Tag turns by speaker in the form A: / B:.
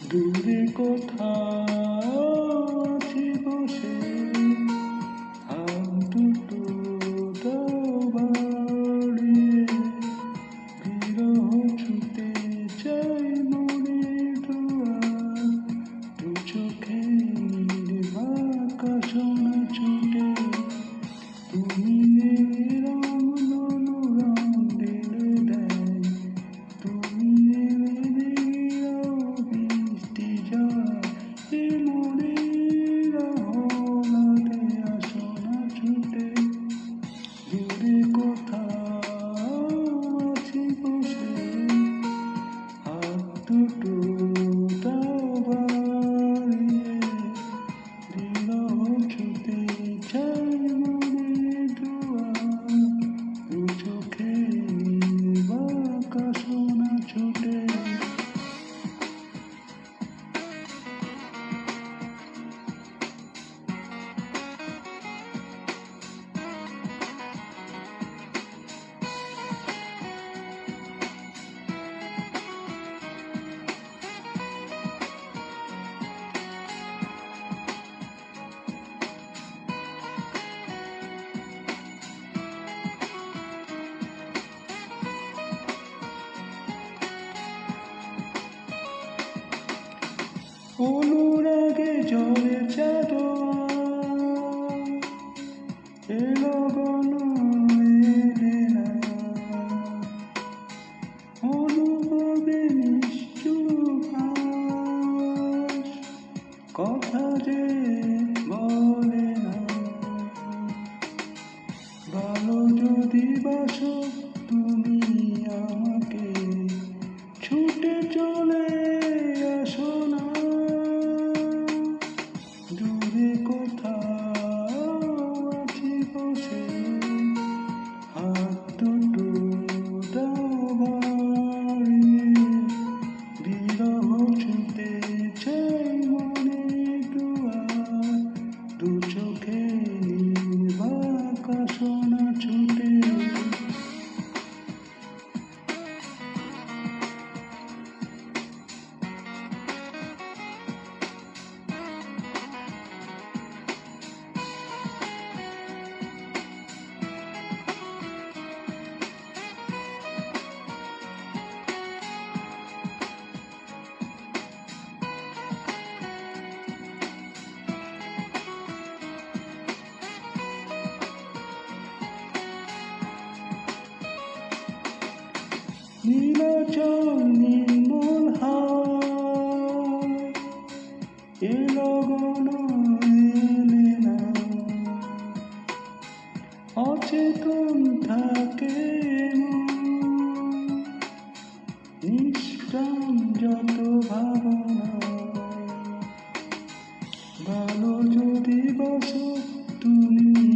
A: দূরে কোথাও আছি বসে, হাত দুটো দাও বাড়িয়ে, বিরহ ছুতে চাই মনে দুয়ার, দু চোখে নির্বাকা সোনা ছুটে, তুমি এলে রং রং ঢেলে দেয়, তুমি এলে দিও বৃষ্টি জল, এ মনের আহ্লাদে আসো না ছুটে, দূরে কোথাও আছি বসে, হাত দুটো দাও বাড়িয়ে, বিরহ ছুতে চাই মনে দুয়ার, দু চোখে নির্বাকা সোনা ছুটে। অনুরাগে জলে চাদর এলো গণ এলে না, অনুভবে নিশ্চুপ হাস, কথা যে বলে না, ভালো যদি বাসো তুমি আমাকে, ছুটে চলে আসো না, দূরে কোথাও আছি বসে, হাত দুটো দাও বাড়িয়ে, বিরহ ছুতে চাই মনে দুয়ার, দু চোখে নির্বাকা সোনা ছুটে। নীলাচল নির্মল হায়, এলো গণ এলে না, অচেতন থাকে নিষ্প্রাণ যত ভাবনা, ভালো যদি বাসো তুমি